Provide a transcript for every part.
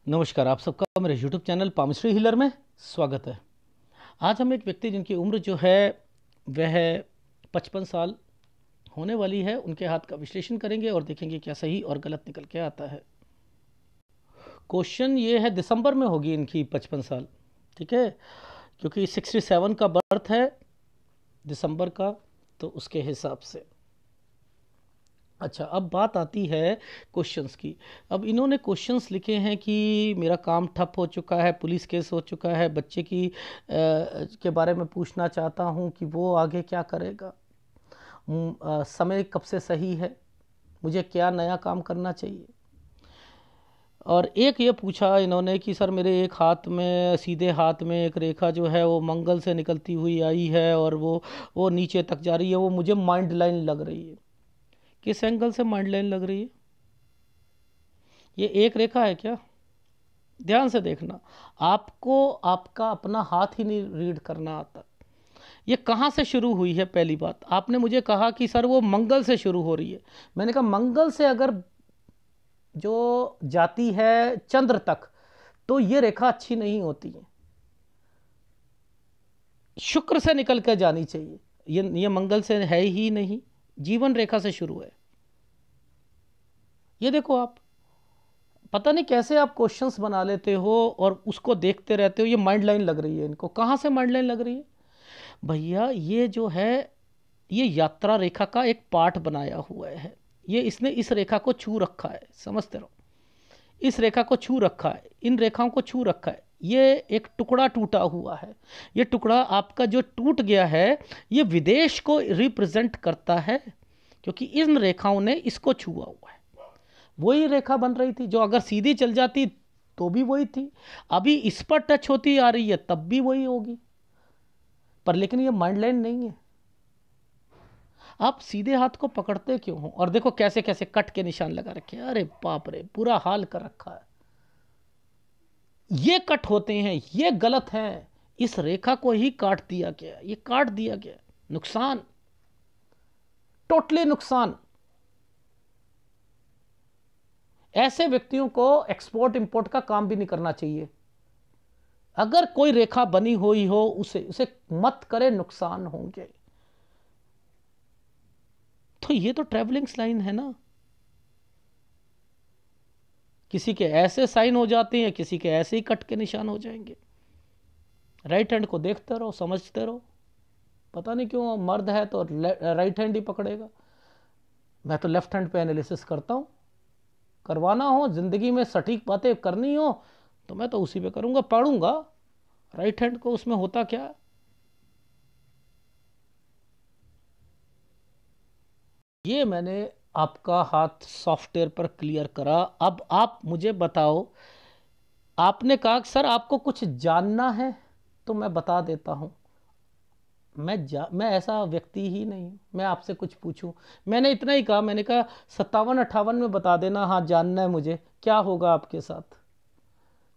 नमस्कार, आप सबका मेरे यूट्यूब चैनल पामिस्ट्री हीलर में स्वागत है। आज हम एक व्यक्ति जिनकी उम्र जो है वह 55 साल होने वाली है, उनके हाथ का विश्लेषण करेंगे और देखेंगे क्या सही और गलत निकल के आता है। क्वेश्चन ये है, दिसंबर में होगी इनकी 55 साल, ठीक है, क्योंकि 67 का बर्थ है दिसंबर का, तो उसके हिसाब से। अच्छा, अब बात आती है क्वेश्चंस की। अब इन्होंने क्वेश्चंस लिखे हैं कि मेरा काम ठप हो चुका है, पुलिस केस हो चुका है, बच्चे की के बारे में पूछना चाहता हूं कि वो आगे क्या करेगा, समय कब से सही है, मुझे क्या नया काम करना चाहिए। और एक ये पूछा इन्होंने कि सर मेरे एक हाथ में, सीधे हाथ में एक रेखा जो है वो मंगल से निकलती हुई आई है और वो नीचे तक जा रही है, वो मुझे माइंड लाइन लग रही है। किस एंगल से माइंड लाइन लग रही है? ये एक रेखा है क्या? ध्यान से देखना, आपको आपका अपना हाथ ही नहीं रीड करना आता। ये कहाँ से शुरू हुई है? पहली बात, आपने मुझे कहा कि सर वो मंगल से शुरू हो रही है। मैंने कहा मंगल से अगर जो जाती है चंद्र तक तो ये रेखा अच्छी नहीं होती है, शुक्र से निकल कर जानी चाहिए। ये मंगल से है ही नहीं, जीवन रेखा से शुरू है। ये देखो, आप पता नहीं कैसे आप क्वेश्चंस बना लेते हो और उसको देखते रहते हो। ये माइंड लाइन लग रही है, इनको कहाँ से माइंड लाइन लग रही है भैया? ये जो है ये यात्रा रेखा का एक पार्ट बनाया हुआ है। ये इसने इस रेखा को छू रखा है, समझते रहो, इस रेखा को छू रखा है, इन रेखाओं को छू रखा है। ये एक टुकड़ा टूटा हुआ है। ये टुकड़ा आपका जो टूट गया है ये विदेश को रिप्रेजेंट करता है, क्योंकि इन रेखाओं ने इसको छुआ हुआ है। वही रेखा बन रही थी जो अगर सीधी चल जाती तो भी वही थी, अभी इस पर टच होती आ रही है तब भी वही होगी, पर लेकिन ये माइंड लाइन नहीं है। आप सीधे हाथ को पकड़ते क्यों हो? और देखो कैसे कैसे कट के निशान लगा रखे हैं, अरे बाप रे, पूरा हाल कर रखा है। ये कट होते हैं, ये गलत है। इस रेखा को ही काट दिया गया, ये काट दिया गया, नुकसान, टोटली नुकसान। ऐसे व्यक्तियों को एक्सपोर्ट इंपोर्ट का काम भी नहीं करना चाहिए। अगर कोई रेखा बनी हुई हो उसे उसे मत करे, नुकसान होंगे। तो ये तो ट्रैवलिंग लाइन है ना। किसी के ऐसे साइन हो जाते हैं, किसी के ऐसे ही कट के निशान हो जाएंगे। राइट हैंड को देखते रहो, समझते रहो। पता नहीं क्यों मर्द है तो राइट हैंड ही पकड़ेगा। मैं तो लेफ्ट हैंड पे एनालिसिस करता हूं। करवाना हो जिंदगी में, सटीक बातें करनी हो तो मैं तो उसी पे करूंगा, पढ़ूंगा राइट हैंड को, उसमें होता क्या। ये मैंने आपका हाथ सॉफ्टवेयर पर क्लियर करा। अब आप मुझे बताओ, आपने कहा सर आपको कुछ जानना है तो मैं बता देता हूं। मैं ऐसा व्यक्ति ही नहीं हूं मैं आपसे कुछ पूछूं। मैंने इतना ही कहा, मैंने कहा 57-58 में बता देना, हाँ जानना है मुझे क्या होगा आपके साथ।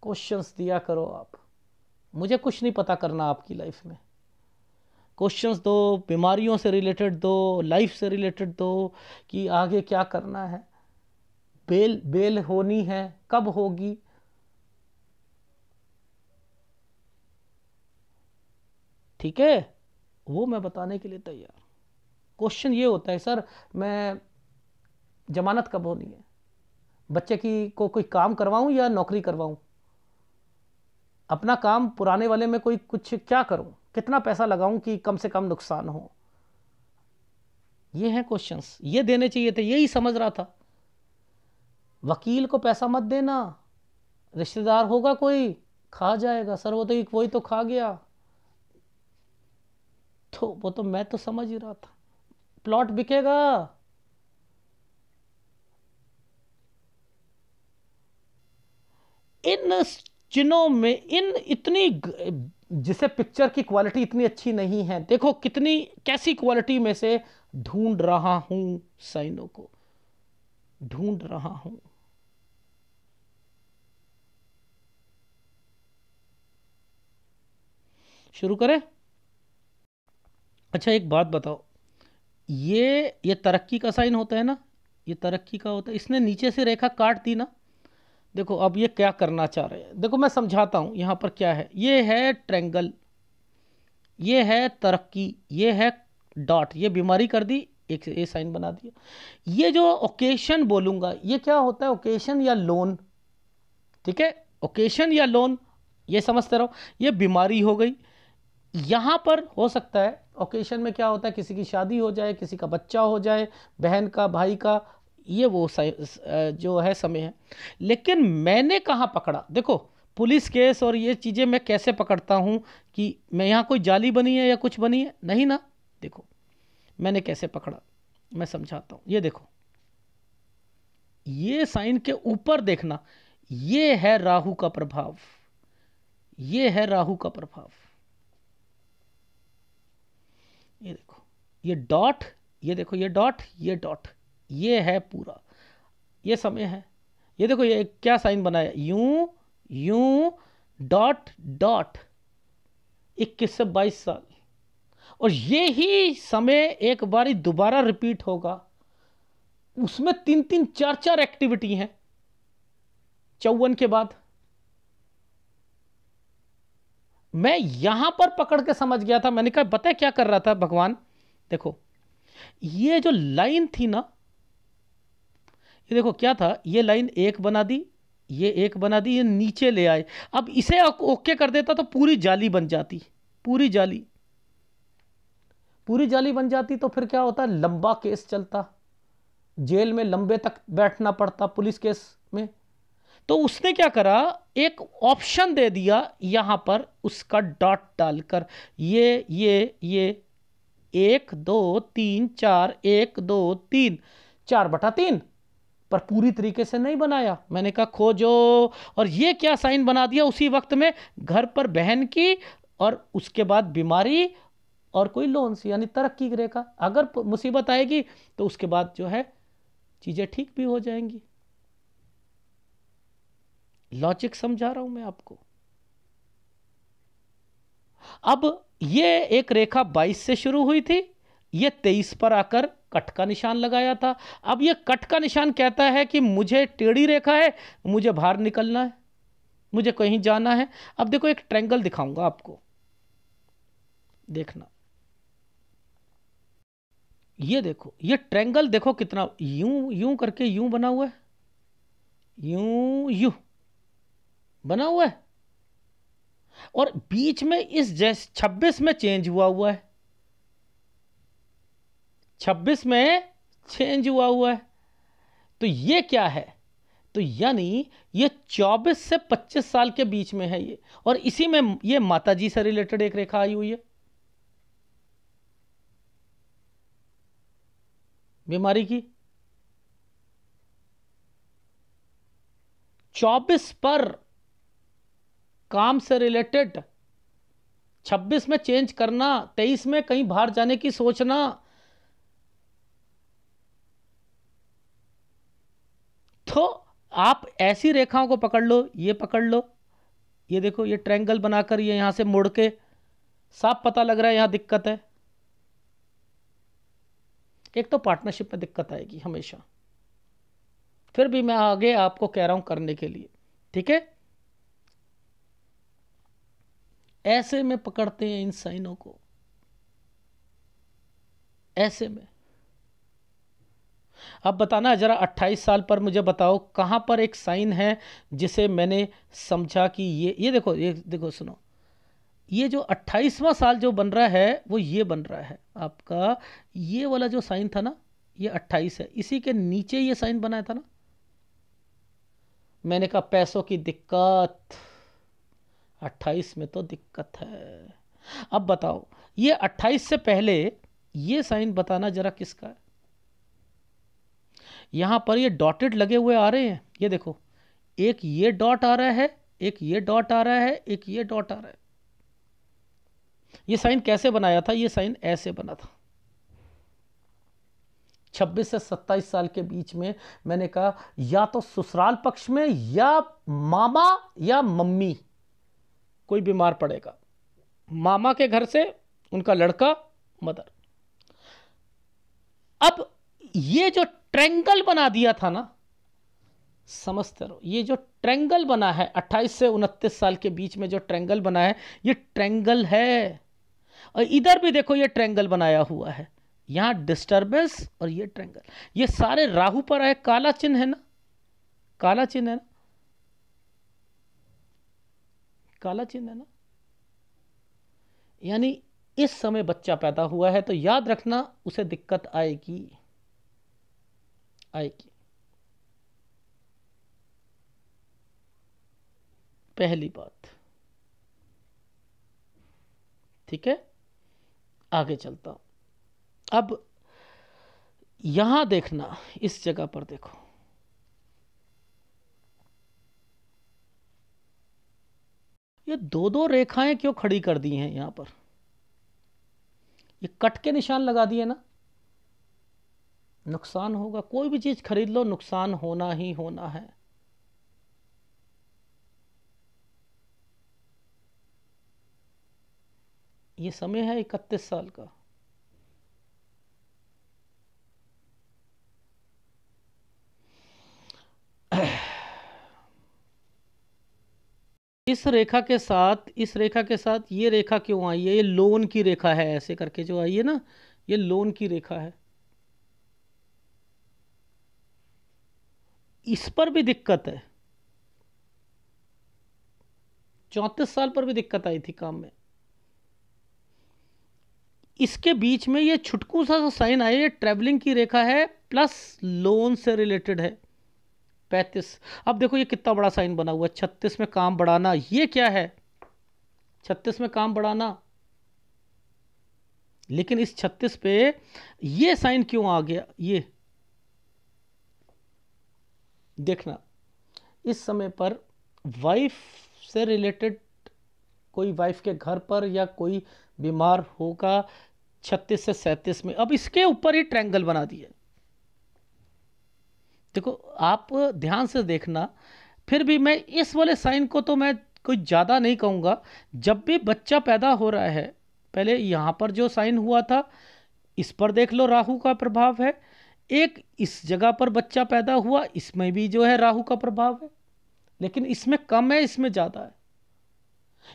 क्वेश्चंस दिया करो आप, मुझे कुछ नहीं पता करना आपकी लाइफ में। क्वेश्चंस दो, बीमारियों से रिलेटेड दो, लाइफ से रिलेटेड दो, कि आगे क्या करना है, बेल बेल होनी है कब होगी। ठीक है, वो मैं बताने के लिए तैयार। क्वेश्चन ये होता है सर मैं जमानत कब होनी है, बच्चे की को कोई काम करवाऊं या नौकरी करवाऊं, अपना काम पुराने वाले में कोई कुछ क्या करूं, कितना पैसा लगाऊं कि कम से कम नुकसान हो। ये हैं क्वेश्चंस, ये देने चाहिए थे, यही समझ रहा था। वकील को पैसा मत देना, रिश्तेदार होगा कोई खा जाएगा, सर वो तो वही तो खा गया। तो वो तो मैं तो समझ ही रहा था, प्लॉट बिकेगा। इन चिन्हों में इन इतनी जिसे पिक्चर की क्वालिटी इतनी अच्छी नहीं है, देखो कितनी कैसी क्वालिटी में से ढूंढ रहा हूं, साइनों को ढूंढ रहा हूं। शुरू करें? अच्छा एक बात बताओ, ये तरक्की का साइन होता है ना, ये तरक्की का होता है, इसने नीचे से रेखा काट दी ना, देखो अब ये क्या करना चाह रहे हैं, देखो मैं समझाता हूं यहां पर क्या है। ये है ट्रेंगल, ये है तरक्की, ये है डॉट, ये बीमारी कर दी, एक ए साइन बना दिया। ये जो ओकेशन बोलूंगा ये क्या होता है, ओकेशन या लोन, ठीक है, ओकेशन या लोन, ये समझते रहो, ये बीमारी हो गई। यहां पर हो सकता है ओकेशन में क्या होता है, किसी की शादी हो जाए, किसी का बच्चा हो जाए, बहन का, भाई का, ये वो जो है समय है। लेकिन मैंने कहाँ पकड़ा, देखो पुलिस केस और ये चीज़ें मैं कैसे पकड़ता हूँ कि मैं यहाँ कोई जाली बनी है या कुछ बनी है, नहीं ना। देखो मैंने कैसे पकड़ा, मैं समझाता हूँ। ये देखो, ये साइन के ऊपर देखना, ये है राहु का प्रभाव, ये है राहु का प्रभाव। ये देखो ये डॉट, ये देखो ये डॉट, ये डॉट, ये है पूरा, ये समय है। ये देखो ये क्या साइन बनाया, यूं यूं डॉट डॉट, 21 से 22 साल। और ये ही समय एक बारी दोबारा रिपीट होगा, उसमें 3-3 4-4 एक्टिविटी हैं 54 के बाद। मैं यहां पर पकड़ के समझ गया था, मैंने कहा पता है क्या कर रहा था भगवान, देखो ये जो लाइन थी ना, ये देखो क्या था, ये लाइन एक बना दी, ये एक बना दी, ये नीचे ले आए। अब इसे ओके कर देता तो पूरी जाली बन जाती, पूरी जाली, पूरी जाली बन जाती। तो फिर क्या होता, लंबा केस चलता, जेल में लंबे तक बैठना पड़ता पुलिस केस में। तो उसने क्या करा, एक ऑप्शन दे दिया यहां पर उसका डॉट डालकर, ये 1 2 3 4, 1 2 3, 4/3, पर पूरी तरीके से नहीं बनाया। मैंने कहा खोजो, और ये क्या साइन बना दिया उसी वक्त में, घर पर बहन की, और उसके बाद बीमारी और कोई लोन से, यानी तरक्की की रेखा। अगर मुसीबत आएगी तो उसके बाद जो है चीजें ठीक भी हो जाएंगी। लॉजिक समझा रहा हूं मैं आपको। अब ये एक रेखा 22 से शुरू हुई थी, ये 23 पर आकर कट का निशान लगाया था। अब ये कट का निशान कहता है कि मुझे टेढ़ी रेखा है, मुझे बाहर निकलना है, मुझे कहीं जाना है। अब देखो एक ट्रायंगल दिखाऊंगा आपको, देखना, ये देखो ये ट्रायंगल देखो कितना यूं यूं करके यूं बना हुआ है, यूं यूं बना हुआ है, और बीच में इस 26 में चेंज हुआ है, 26 में चेंज हुआ है। तो ये क्या है, तो यानी ये 24 से 25 साल के बीच में है ये, और इसी में ये माता जी से रिलेटेड एक रेखा आई हुई है बीमारी की। 24 पर काम से रिलेटेड, 26 में चेंज करना, 23 में कहीं बाहर जाने की सोचना। तो आप ऐसी रेखाओं को पकड़ लो, ये पकड़ लो, ये देखो ये ट्रायंगल बनाकर ये यहां से मुड़ के, साफ पता लग रहा है यहां दिक्कत है। एक तो पार्टनरशिप में दिक्कत आएगी हमेशा, फिर भी मैं आगे आपको कह रहा हूं करने के लिए, ठीक है। ऐसे में पकड़ते हैं इन साइनों को, ऐसे में। अब बताना जरा 28 साल पर मुझे बताओ कहां पर एक साइन है जिसे मैंने समझा कि ये देखो, ये देखो सुनो, ये जो 28वां साल जो बन रहा है वो ये बन रहा है आपका, ये वाला जो साइन था ना, ये 28 है, इसी के नीचे ये साइन बनाया था ना। मैंने कहा पैसों की दिक्कत, 28 में तो दिक्कत है। अब बताओ ये 28 से पहले ये साइन बताना जरा किसका है। यहां पर ये डॉटेड लगे हुए आ रहे हैं, ये देखो, एक ये डॉट आ रहा है, एक ये डॉट आ रहा है, एक ये डॉट आ रहा है। ये साइन कैसे बनाया था, ये साइन ऐसे बना था 26 से 27 साल के बीच में। मैंने कहा या तो ससुराल पक्ष में या मामा या मम्मी कोई बीमार पड़ेगा, मामा के घर से उनका लड़का, मदर। अब ये जो ट्रायंगल बना दिया था ना समझते रहो, ये जो ट्रेंगल बना है 28 से 29 साल के बीच में जो ट्रेंगल बना है, ये ट्रेंगल है। और इधर भी देखो ये ट्रेंगल बनाया हुआ है, यहाँ डिस्टर्बेंस और ये ट्रेंगल, ये सारे राहु पर है। काला चिन्ह है ना, काला चिन्ह है ना, काला चिन्ह है ना, यानी इस समय बच्चा पैदा हुआ है तो याद रखना उसे दिक्कत आएगी, आएगी। पहली बात, ठीक है। आगे चलता हूं। अब यहां देखना, इस जगह पर देखो, ये दो दो रेखाएं क्यों खड़ी कर दी हैं यहां पर, ये कट के निशान लगा दिए ना, नुकसान होगा। कोई भी चीज खरीद लो, नुकसान होना ही होना है। ये समय है 31 साल का। इस रेखा के साथ, इस रेखा के साथ ये रेखा क्यों आई है, ये लोन की रेखा है, ऐसे करके जो आई है ना, ये लोन की रेखा है। इस पर भी दिक्कत है, 34 साल पर भी दिक्कत आई थी काम में। इसके बीच में ये छुटकू सा साइन आया, ये ट्रैवलिंग की रेखा है प्लस लोन से रिलेटेड है। 35, अब देखो ये कितना बड़ा साइन बना हुआ है, 36 में काम बढ़ाना, ये क्या है, 36 में काम बढ़ाना। लेकिन इस 36 पे ये साइन क्यों आ गया, ये देखना। इस समय पर वाइफ से रिलेटेड, कोई वाइफ के घर पर या कोई बीमार होगा 36 से 37 में। अब इसके ऊपर ही ट्रायंगल बना दिए। देखो आप ध्यान से देखना, फिर भी मैं इस वाले साइन को तो मैं कोई ज़्यादा नहीं कहूँगा। जब भी बच्चा पैदा हो रहा है, पहले यहाँ पर जो साइन हुआ था इस पर देख लो, राहु का प्रभाव है। एक इस जगह पर बच्चा पैदा हुआ, इसमें भी जो है राहु का प्रभाव है, लेकिन इसमें कम है, इसमें ज़्यादा है।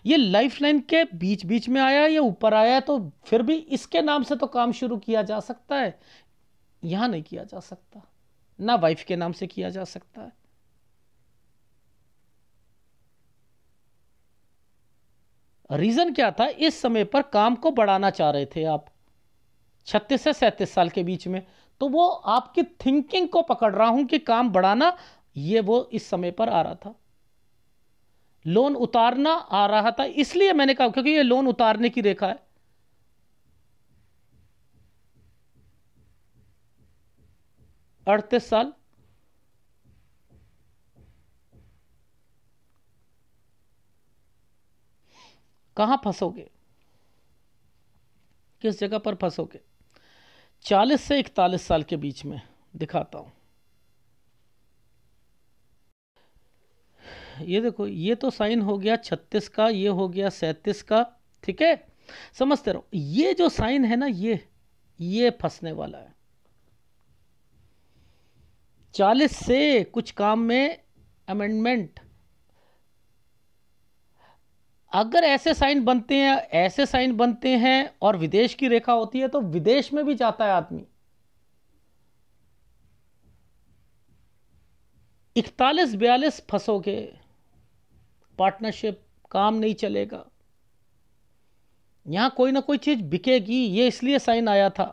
ये लाइफ लाइन के बीच बीच में आया, ये ऊपर आया, तो फिर भी इसके नाम से तो काम शुरू किया जा सकता है, यहां नहीं किया जा सकता, ना वाइफ के नाम से किया जा सकता है। रीजन क्या था, इस समय पर काम को बढ़ाना चाह रहे थे आप 36 से 37 साल के बीच में, तो वो आपकी थिंकिंग को पकड़ रहा हूं कि काम बढ़ाना, ये वो इस समय पर आ रहा था। लोन उतारना आ रहा था, इसलिए मैंने कहा क्योंकि ये लोन उतारने की रेखा है। अड़तीस साल, कहां फंसोगे, किस जगह पर फंसोगे, 40 से 41 साल के बीच में दिखाता हूं। ये देखो, ये तो साइन हो गया 36 का, ये हो गया 37 का, ठीक है, समझते रहो। ये जो साइन है ना, ये फंसने वाला है। 40 से कुछ काम में अमेंडमेंट, अगर ऐसे साइन बनते हैं, ऐसे साइन बनते हैं और विदेश की रेखा होती है तो विदेश में भी जाता है आदमी। 41-42 फंसोगे, पार्टनरशिप, काम नहीं चलेगा, यहां कोई ना कोई चीज बिकेगी। ये इसलिए साइन आया था,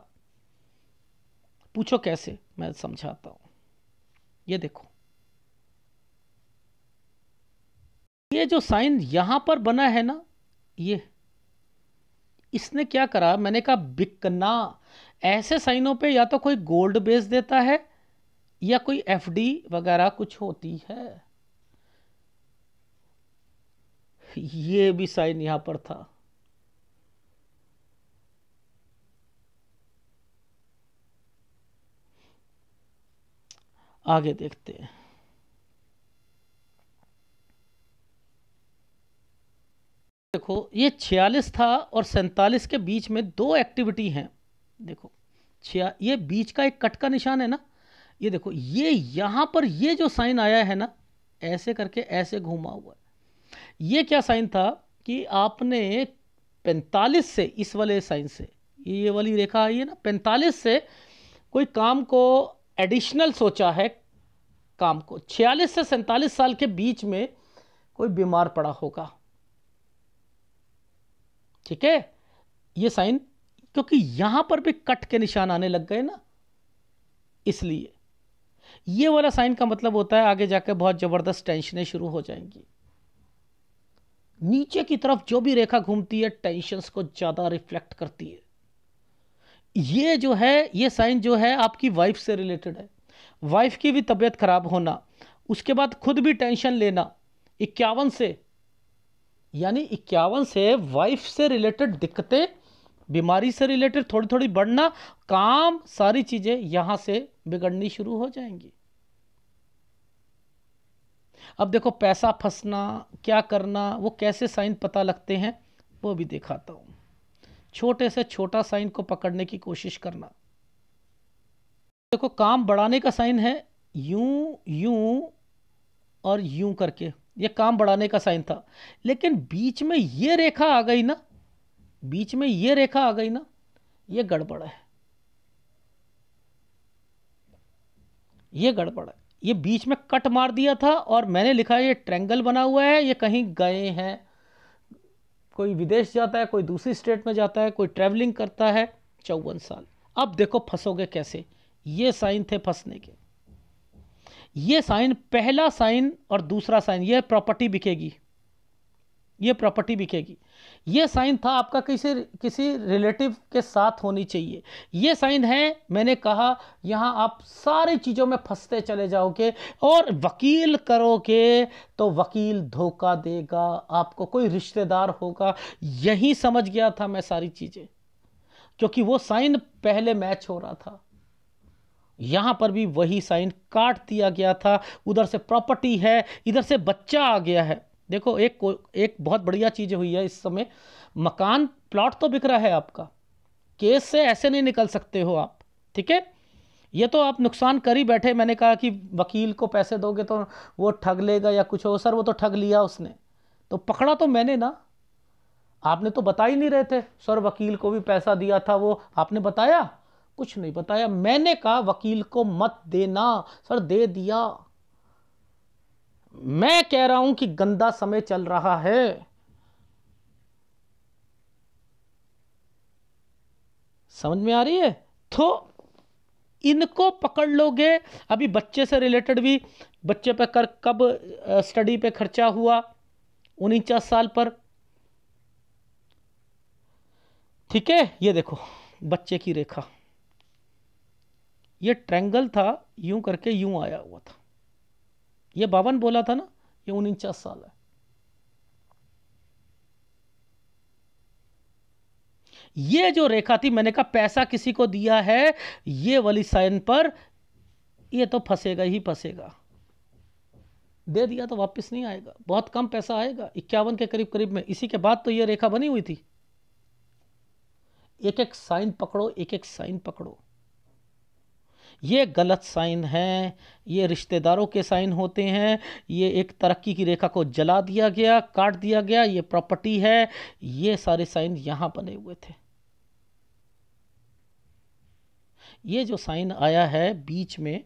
पूछो कैसे, मैं समझाता हूं। ये देखो, ये जो साइन यहां पर बना है ना, ये इसने क्या करा, मैंने कहा बिकना। ऐसे साइनों पे या तो कोई गोल्ड बेच देता है या कोई एफडी वगैरह कुछ होती है। ये भी साइन यहां पर था, आगे देखते हैं। देखो ये 46 था और 47 के बीच में दो एक्टिविटी हैं। देखो ये बीच का एक कट का निशान है ना, ये देखो, ये यहां पर ये जो साइन आया है ना, ऐसे करके ऐसे घूमा हुआ है, ये क्या साइन था कि आपने 45 से, इस वाले साइन से, ये वाली रेखा आई है ना, 45 से कोई काम को एडिशनल सोचा है, काम को 46 से 47 साल के बीच में कोई बीमार पड़ा होगा। ठीक है, ये साइन, क्योंकि यहां पर भी कट के निशान आने लग गए ना, इसलिए ये वाला साइन का मतलब होता है आगे जाकर बहुत जबरदस्त टेंशनें शुरू हो जाएंगी। नीचे की तरफ जो भी रेखा घूमती है टेंशन्स को ज्यादा रिफ्लेक्ट करती है। ये जो है, ये साइन जो है आपकी वाइफ से रिलेटेड है। वाइफ की भी तबीयत खराब होना, उसके बाद खुद भी टेंशन लेना, 51 से, यानी 51 से वाइफ से रिलेटेड दिक्कतें, बीमारी से रिलेटेड थोड़ी थोड़ी बढ़ना, काम, सारी चीजें यहां से बिगड़नी शुरू हो जाएंगी। अब देखो, पैसा फंसना, क्या करना, वो कैसे साइन पता लगते हैं वो भी दिखाता हूं। छोटे से छोटा साइन को पकड़ने की कोशिश करना। देखो, काम बढ़ाने का साइन है, यूं यूं और यूं करके, ये काम बढ़ाने का साइन था। लेकिन बीच में ये रेखा आ गई ना, बीच में ये रेखा आ गई ना, ये गड़बड़ है, ये गड़बड़ है। ये बीच में कट मार दिया था और मैंने लिखा है ये ट्रायंगल बना हुआ है, ये कहीं गए हैं, कोई विदेश जाता है, कोई दूसरी स्टेट में जाता है, कोई ट्रैवलिंग करता है, 54 साल। अब देखो फंसोगे कैसे, ये साइन थे फंसने के। ये साइन, पहला साइन और दूसरा साइन, ये प्रॉपर्टी बिकेगी, ये प्रॉपर्टी बिकेगी। ये साइन था आपका किसी रिलेटिव के साथ होनी चाहिए। ये साइन है, मैंने कहा यहां आप सारी चीजों में फंसते चले जाओगे, और वकील करोगे तो वकील धोखा देगा आपको, कोई रिश्तेदार होगा। यही समझ गया था मैं सारी चीजें, क्योंकि वो साइन पहले मैच हो रहा था। यहां पर भी वही साइन काट दिया गया था। उधर से प्रॉपर्टी है, इधर से बच्चा आ गया है। देखो, एक बहुत बढ़िया चीज हुई है इस समय, मकान प्लॉट तो बिक रहा है आपका, केस से ऐसे नहीं निकल सकते हो आप। ठीक है, ये तो आप नुकसान कर ही बैठे। मैंने कहा कि वकील को पैसे दोगे तो वो ठग लेगा या कुछ हो, सर वो तो ठग लिया उसने, तो पकड़ा तो मैंने ना, आपने तो बता ही नहीं रहे थे। सर वकील को भी पैसा दिया था, वो आपने बताया? कुछ नहीं बताया। मैंने कहा वकील को मत देना, सर दे दिया। मैं कह रहा हूं कि गंदा समय चल रहा है। समझ में आ रही है? तो इनको पकड़ लोगे। अभी बच्चे से रिलेटेड भी, बच्चे पे कब स्टडी पे खर्चा हुआ, 49 साल पर। ठीक है, ये देखो बच्चे की रेखा, ये ट्रायंगल था, यूं करके यूं आया हुआ था। ये 52 बोला था ना, ये 49 साल है। ये जो रेखा थी, मैंने कहा पैसा किसी को दिया है, ये वाली साइन पर, ये तो फंसेगा ही फंसेगा। दे दिया तो वापस नहीं आएगा, बहुत कम पैसा आएगा, 51 के करीब करीब में। इसी के बाद तो ये रेखा बनी हुई थी। एक एक साइन पकड़ो, एक एक साइन पकड़ो। ये गलत साइन है, ये रिश्तेदारों के साइन होते हैं। ये एक तरक्की की रेखा को जला दिया गया, काट दिया गया, ये प्रॉपर्टी है। ये सारे साइन यहां बने हुए थे। ये जो साइन आया है बीच में,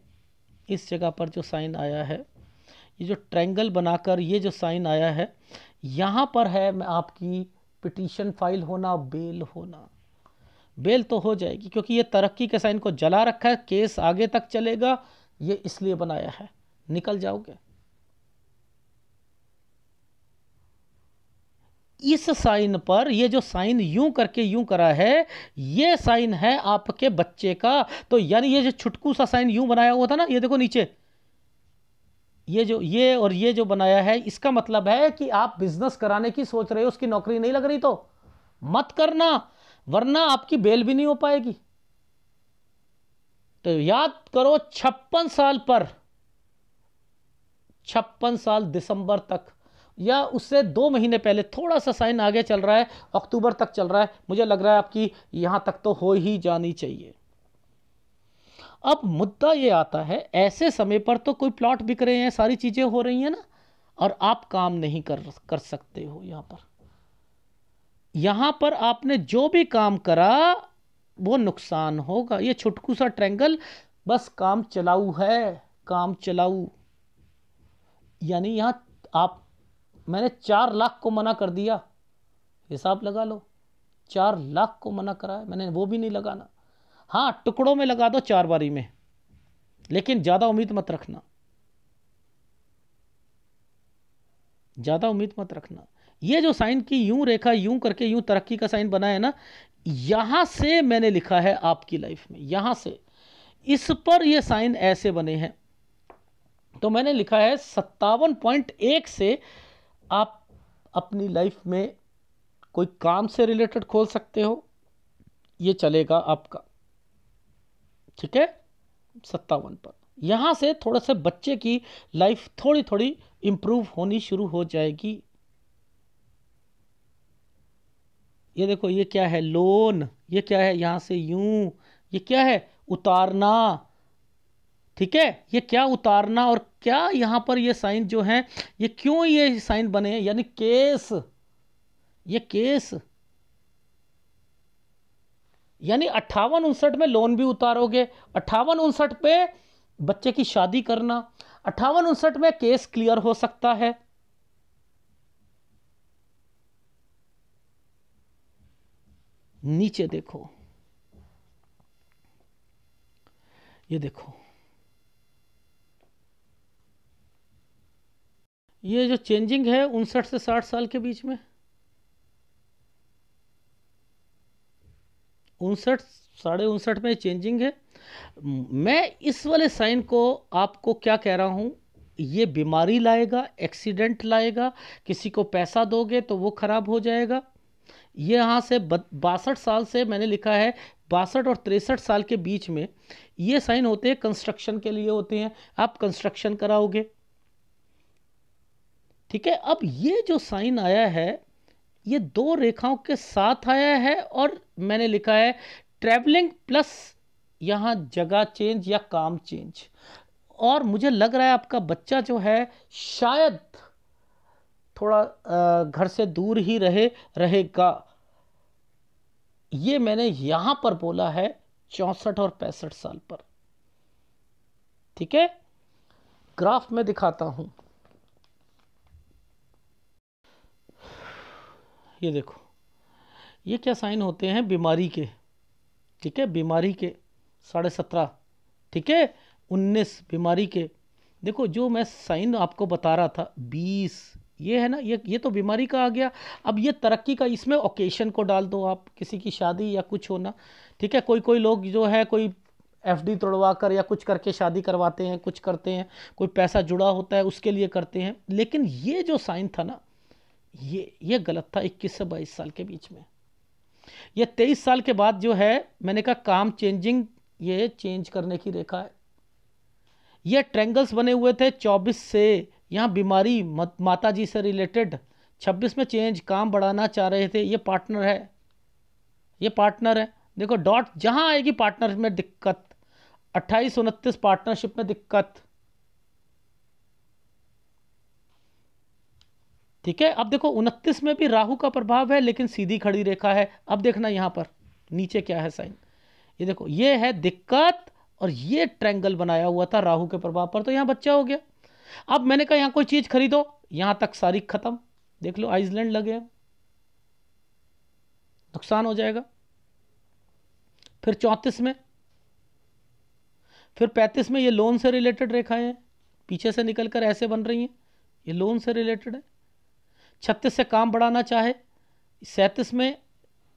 इस जगह पर जो साइन आया है, ये जो ट्रायंगल बनाकर ये जो साइन आया है, यहां पर है मैं आपकी पिटीशन फाइल होना, बेल होना। बेल तो हो जाएगी, क्योंकि ये तरक्की के साइन को जला रखा है, केस आगे तक चलेगा, ये इसलिए बनाया है, निकल जाओगे। इस साइन पर, ये जो साइन यूं करके यूं करा है, ये साइन है आपके बच्चे का। तो यानी ये जो छुटकू सा साइन यूं बनाया हुआ था ना, ये देखो नीचे, ये और ये जो बनाया है, इसका मतलब है कि आप बिजनेस कराने की सोच रहे हो, उसकी नौकरी नहीं लग रही तो मत करना, वरना आपकी बेल भी नहीं हो पाएगी। तो याद करो, 56 साल पर, 56 साल दिसंबर तक, या उससे 2 महीने पहले, थोड़ा सा साइन आगे चल रहा है, अक्टूबर तक चल रहा है, मुझे लग रहा है आपकी यहां तक तो हो ही जानी चाहिए। अब मुद्दा ये आता है, ऐसे समय पर तो कोई प्लॉट बिक रहे हैं, सारी चीजें हो रही हैं ना, और आप काम नहीं कर सकते हो। यहां पर आपने जो भी काम करा वो नुकसान होगा। ये छुटकू सा ट्रैंगल बस काम चलाऊ है, काम चलाऊ। यानी यहां आप, मैंने 4 लाख को मना कर दिया, हिसाब लगा लो, 4 लाख को मना करा है मैंने, वो भी नहीं लगाना। हाँ, टुकड़ों में लगा दो 4 बारी में, लेकिन ज्यादा उम्मीद मत रखना, ज्यादा उम्मीद मत रखना। ये जो साइन की यूं रेखा यूं करके यूं तरक्की का साइन बना है ना, यहां से मैंने लिखा है आपकी लाइफ में, यहां से इस पर ये साइन ऐसे बने हैं, तो मैंने लिखा है 57.1 से आप अपनी लाइफ में कोई काम से रिलेटेड खोल सकते हो, ये चलेगा आपका, ठीक है। 57 पर यहां से थोड़ा सा बच्चे की लाइफ थोड़ी थोड़ी इंप्रूव होनी शुरू हो जाएगी। ये देखो, ये क्या है, लोन, ये क्या है, यहां से यूं, ये क्या है, उतारना, ठीक है। ये क्या उतारना, और क्या यहां पर ये साइन जो है, ये क्यों ये साइन बने हैं, यानी केस, ये केस, यानी 58-59 में लोन भी उतारोगे, 58-59 पे बच्चे की शादी करना, 58-59 में केस क्लियर हो सकता है। नीचे देखो, ये देखो, ये जो चेंजिंग है 59 से 60 साल के बीच में, 59 59.5 में चेंजिंग है। मैं इस वाले साइन को आपको क्या कह रहा हूं, ये बीमारी लाएगा, एक्सीडेंट लाएगा, किसी को पैसा दोगे तो वो खराब हो जाएगा। ये यहाँ से 62 साल से मैंने लिखा है, 62 और 63 साल के बीच में ये साइन होते हैं, कंस्ट्रक्शन के लिए होते हैं, आप कंस्ट्रक्शन कराओगे, ठीक है। अब ये जो साइन आया है, ये 2 रेखाओं के साथ आया है, और मैंने लिखा है ट्रैवलिंग प्लस यहां जगह चेंज या काम चेंज। और मुझे लग रहा है आपका बच्चा जो है शायद थोड़ा घर से दूर ही रहेगा। ये मैंने यहां पर बोला है 64 और 65 साल पर, ठीक है। ग्राफ में दिखाता हूं, ये देखो, ये क्या साइन होते हैं, बीमारी के, ठीक है, बीमारी के 17.5, ठीक है, 19 बीमारी के। देखो जो मैं साइन आपको बता रहा था 20, ये है ना, ये तो बीमारी का आ गया। अब ये तरक्की का, इसमें ओकेशन को डाल दो आप, किसी की शादी या कुछ होना, ठीक है। कोई कोई लोग जो है कोई एफडी तोड़वा कर या कुछ करके शादी करवाते हैं, कुछ करते हैं, कोई पैसा जुड़ा होता है उसके लिए करते हैं। लेकिन ये जो साइन था ना, ये गलत था 21 से 22 साल के बीच में। ये 23 साल के बाद जो है, मैंने कहा काम चेंजिंग, ये चेंज करने की रेखा है। ये ट्रैंगल्स बने हुए थे 24 से, यहाँ बीमारी माता जी से रिलेटेड, 26 में चेंज, काम बढ़ाना चाह रहे थे, ये पार्टनर है, ये पार्टनर है। देखो डॉट जहां आएगी पार्टनर में दिक्कत, 28-29 पार्टनरशिप में दिक्कत, ठीक है। अब देखो 29 में भी राहु का प्रभाव है, लेकिन सीधी खड़ी रेखा है। अब देखना यहां पर नीचे क्या है साइन, ये देखो, ये है दिक्कत, और ये ट्रायंगल बनाया हुआ था राहु के प्रभाव पर, तो यहां बच्चा हो गया। अब मैंने कहा यहां कोई चीज खरीदो, यहां तक सारी खत्म, देख लो आइसलैंड लगे, नुकसान हो जाएगा। फिर 34 में, फिर 35 में, ये लोन से रिलेटेड रेखाएं हैं, पीछे से निकलकर ऐसे बन रही हैं, ये लोन से रिलेटेड है। 36 से काम बढ़ाना चाहे, 37 में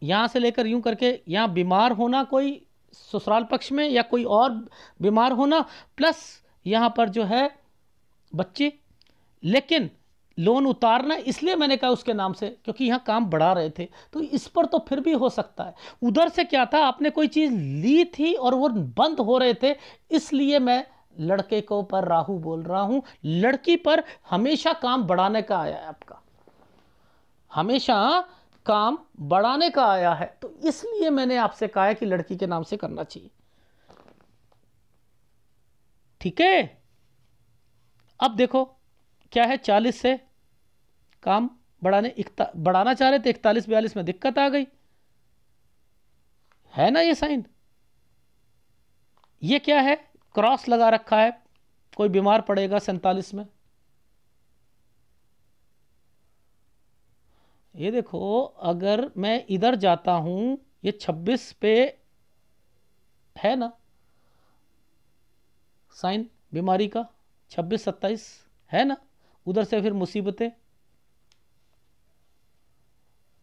यहां से लेकर यूं करके यहां बीमार होना, कोई ससुराल पक्ष में या कोई और बीमार होना, प्लस यहां पर जो है बच्चे, लेकिन लोन उतारना, इसलिए मैंने कहा उसके नाम से क्योंकि यहां काम बढ़ा रहे थे, तो इस पर तो फिर भी हो सकता है। उधर से क्या था, आपने कोई चीज ली थी और वो बंद हो रहे थे, इसलिए मैं लड़के को पर राहु बोल रहा हूं। लड़की पर हमेशा काम बढ़ाने का आया है आपका, हमेशा काम बढ़ाने का आया है, तो इसलिए मैंने आपसे कहा है कि लड़की के नाम से करना चाहिए। ठीक है। अब देखो क्या है, 40 से काम बढ़ाना चाह रहे थे, 41-42 में दिक्कत आ गई, है ना ये साइन। ये क्या है, क्रॉस लगा रखा है, कोई बीमार पड़ेगा 47 में। ये देखो अगर मैं इधर जाता हूं, ये 26 पे है ना साइन बीमारी का, 26-27 है ना, उधर से फिर मुसीबतें।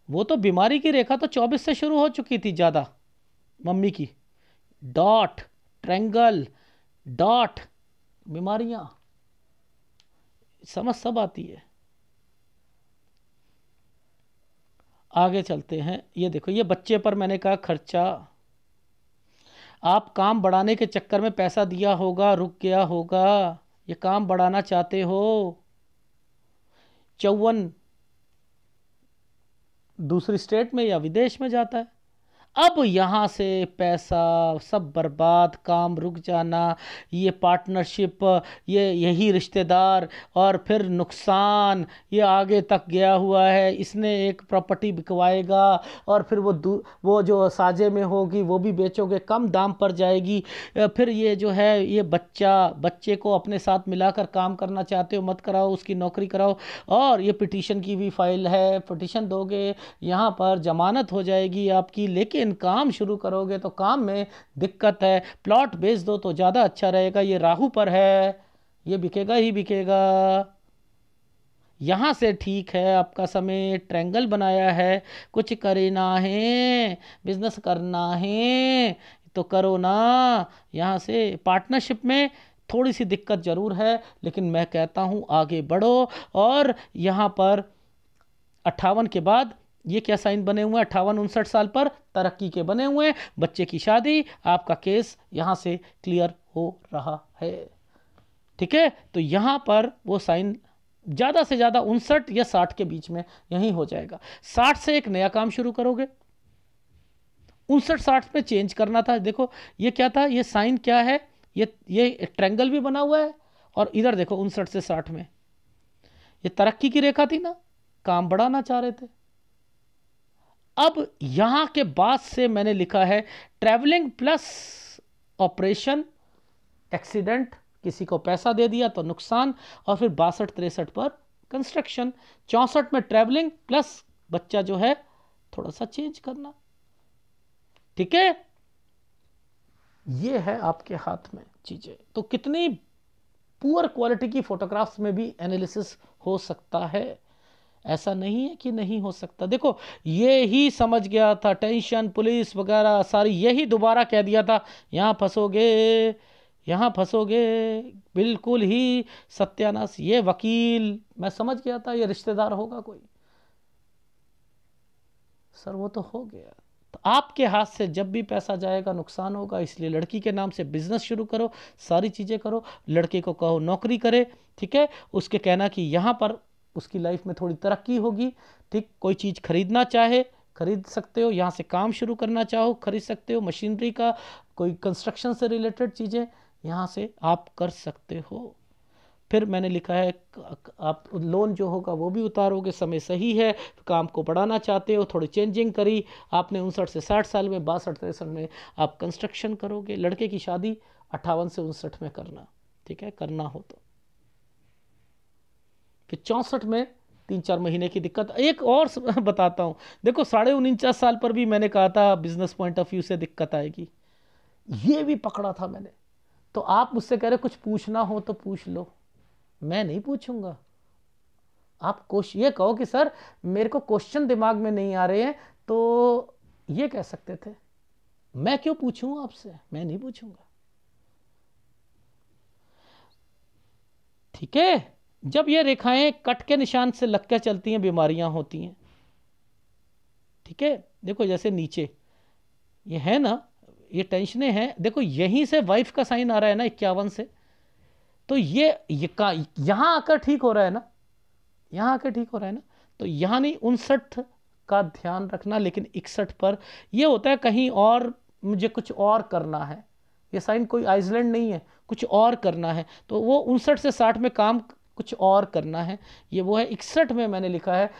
वो तो बीमारी की रेखा तो 24 से शुरू हो चुकी थी ज़्यादा मम्मी की, डॉट, ट्रैंगल, डॉट, बीमारियां, समझ सब आती है। आगे चलते हैं, ये देखो ये बच्चे पर मैंने कहा खर्चा, आप काम बढ़ाने के चक्कर में पैसा दिया होगा, रुक गया होगा, ये काम बढ़ाना चाहते हो। 54 दूसरी स्टेट में या विदेश में जाता है, अब यहाँ से पैसा सब बर्बाद, काम रुक जाना, ये पार्टनरशिप, ये यही रिश्तेदार, और फिर नुकसान, ये आगे तक गया हुआ है। इसने एक प्रॉपर्टी बिकवाएगा और फिर वो जो साझे में होगी वो भी बेचोगे, कम दाम पर जाएगी। फिर ये जो है ये बच्चे को अपने साथ मिलाकर काम करना चाहते हो, मत कराओ, उसकी नौकरी कराओ। और ये पिटीशन की भी फाइल है, पिटीशन दोगे, यहाँ पर जमानत हो जाएगी आपकी, लेकिन काम शुरू करोगे तो काम में दिक्कत है। प्लॉट बेच दो तो ज़्यादा अच्छा रहेगा, ये राहु पर है, ये बिकेगा ही बिकेगा। यहाँ से ठीक है आपका समय, ट्रायंगल बनाया है, कुछ करना है, बिजनेस करना है तो करो ना। यहाँ से पार्टनरशिप में थोड़ी सी दिक्कत ज़रूर है, लेकिन मैं कहता हूँ आगे बढ़ो। और यहाँ पर 58 के बाद ये क्या साइन बने हुए हैं, 58-59 साल पर तरक्की के बने हुए हैं, बच्चे की शादी, आपका केस यहाँ से क्लियर हो रहा है। ठीक है, तो यहाँ पर वो साइन ज़्यादा से ज़्यादा 59 या 60 के बीच में यहीं हो जाएगा। 60 से एक नया काम शुरू करोगे, 59-60 में चेंज करना था। देखो ये क्या था, ये साइन क्या है, ये ट्रायंगल भी बना हुआ है, और इधर देखो 59 से 60 में ये तरक्की की रेखा थी ना, काम बढ़ाना चाह रहे थे। अब यहां के बाद से मैंने लिखा है ट्रैवलिंग प्लस ऑपरेशन, एक्सीडेंट, किसी को पैसा दे दिया तो नुकसान, और फिर 62-63 पर कंस्ट्रक्शन, 64 में ट्रैवलिंग प्लस बच्चा जो है थोड़ा सा चेंज करना। ठीक है, ये है आपके हाथ में चीजें। तो कितनी पुअर क्वालिटी की फोटोग्राफ्स में भी एनालिसिस हो सकता है, ऐसा नहीं है कि नहीं हो सकता। देखो ये ही समझ गया था, टेंशन, पुलिस वगैरह सारी यही दोबारा कह दिया था, यहाँ फंसोगे, यहाँ फंसोगे, बिल्कुल ही सत्यानाश। ये वकील, मैं समझ गया था ये रिश्तेदार होगा कोई, सर वो तो हो गया। तो आपके हाथ से जब भी पैसा जाएगा नुकसान होगा, इसलिए लड़की के नाम से बिजनेस शुरू करो, सारी चीज़ें करो, लड़के को कहो नौकरी करे, ठीक है, उसके कहना कि यहाँ पर उसकी लाइफ में थोड़ी तरक्की होगी। ठीक, कोई चीज़ खरीदना चाहे खरीद सकते हो, यहाँ से काम शुरू करना चाहो खरीद सकते हो, मशीनरी का कोई कंस्ट्रक्शन से रिलेटेड चीज़ें यहाँ से आप कर सकते हो। फिर मैंने लिखा है आप लोन जो होगा वो भी उतारोगे, समय सही है, काम को बढ़ाना चाहते हो, थोड़ी चेंजिंग करी आपने 59 से 60 साल में, 62-63 में आप कंस्ट्रक्शन करोगे। लड़के की शादी 58 से 59 में करना, ठीक है, करना हो तो। फिर 64 में 3-4 महीने की दिक्कत। एक और बताता हूँ, देखो 49.5 साल पर भी मैंने कहा था बिजनेस पॉइंट ऑफ व्यू से दिक्कत आएगी, ये भी पकड़ा था मैंने। तो आप मुझसे कह रहे कुछ पूछना हो तो पूछ लो, मैं नहीं पूछूंगा। आप ये कहो कि सर मेरे को क्वेश्चन दिमाग में नहीं आ रहे हैं, तो ये कह सकते थे, मैं क्यों पूछूं आपसे, मैं नहीं पूछूंगा। ठीक है, जब ये रेखाएं कट के निशान से लग के चलती हैं बीमारियां होती हैं। ठीक है, देखो जैसे नीचे ये है ना, ये टेंशनें हैं, देखो यहीं से वाइफ का साइन आ रहा है ना 51 से, तो ये यहां आकर ठीक हो रहा है ना, यहां आकर ठीक हो रहा है ना, तो यहां नहीं 59 का ध्यान रखना, लेकिन 61 पर ये होता है कहीं और मुझे कुछ और करना है, ये साइन कोई आइसलैंड नहीं है, कुछ और करना है। तो वो 59 से 60 में काम कुछ और करना है, ये वो है। 61 में मैंने लिखा है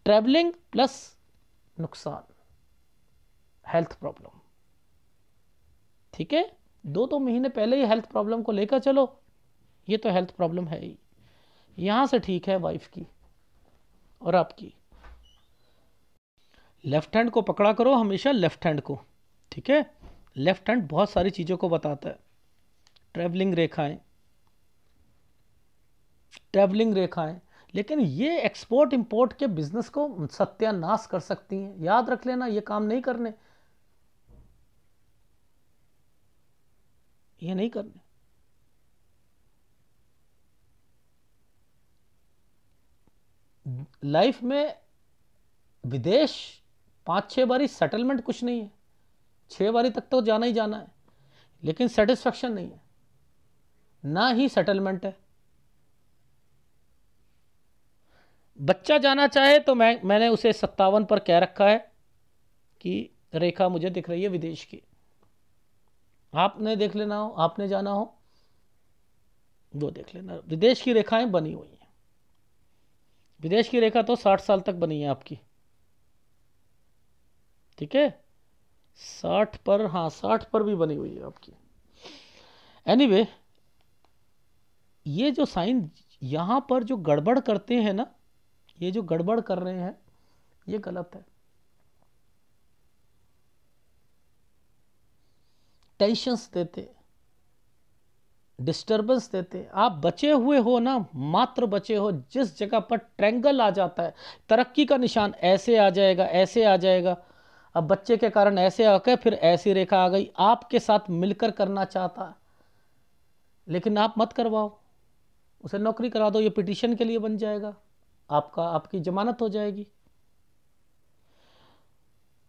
ट्रैवलिंग प्लस नुकसान, हेल्थ प्रॉब्लम। ठीक है, 2 महीने पहले ही हेल्थ प्रॉब्लम को लेकर चलो, ये तो हेल्थ प्रॉब्लम है ही। यहां से ठीक है वाइफ की और आपकी। लेफ्ट हैंड को पकड़ा करो हमेशा, लेफ्ट हैंड को, ठीक है। लेफ्ट हैंड बहुत सारी चीज़ों को बताता है। ट्रैवलिंग रेखाएं, ट्रैवलिंग रेखाएं, लेकिन ये एक्सपोर्ट इंपोर्ट के बिजनेस को सत्यानाश कर सकती हैं। याद रख लेना, ये काम नहीं करने, ये नहीं करने। लाइफ में विदेश 5-6 बारी सेटलमेंट कुछ नहीं है, 6 बारी तक तो जाना ही जाना है, लेकिन सेटिस्फेक्शन नहीं है, ना ही सेटलमेंट है। बच्चा जाना चाहे तो मैंने उसे 57 पर कह रखा है कि रेखा मुझे दिख रही है विदेश की। आपने देख लेना हो, आपने जाना हो वो देख लेना। विदेश की रेखाएं बनी हुई हैं, विदेश की रेखा तो 60 साल तक बनी है आपकी, ठीक है। 60 पर, हाँ 60 पर भी बनी हुई है आपकी। एनीवे, ये जो साइन यहां पर जो गड़बड़ करते हैं ना, ये जो गड़बड़ कर रहे हैं ये गलत है। टेंशंस देते, डिस्टर्बेंस देते। आप बचे हुए हो ना, मात्र बचे हो। जिस जगह पर ट्रैंगल आ जाता है, तरक्की का निशान ऐसे आ जाएगा, ऐसे आ जाएगा। अब बच्चे के कारण ऐसे आकर फिर ऐसी रेखा आ गई, आपके साथ मिलकर करना चाहता, लेकिन आप मत करवाओ, उसे नौकरी करा दो, ये पिटीशन के लिए बन जाएगा, आपकी जमानत हो जाएगी।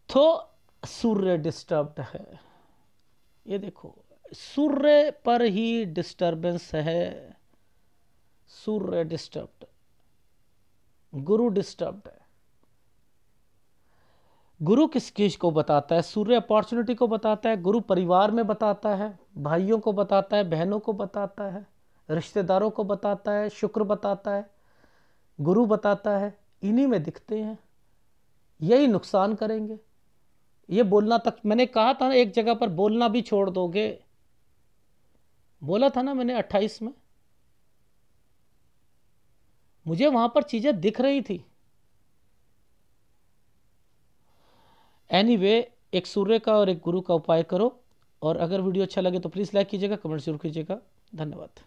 तो सूर्य डिस्टर्ब्ड है, ये देखो, सूर्य पर ही डिस्टर्बेंस है। सूर्य डिस्टर्ब्ड, गुरु डिस्टर्ब्ड है। गुरु किस चीज को बताता है? सूर्य अपॉर्चुनिटी को बताता है, गुरु परिवार में बताता है, भाइयों को बताता है, बहनों को बताता है, रिश्तेदारों को बताता है, शुक्र बताता है, गुरु बताता है। इन्हीं में दिखते हैं, यही नुकसान करेंगे। ये बोलना तक मैंने कहा था ना, एक जगह पर बोलना भी छोड़ दोगे, बोला था ना मैंने 28 में, मुझे वहां पर चीजें दिख रही थी। एनीवे, एक सूर्य का और एक गुरु का उपाय करो। और अगर वीडियो अच्छा लगे तो प्लीज़ लाइक कीजिएगा, कमेंट जरूर कीजिएगा। धन्यवाद।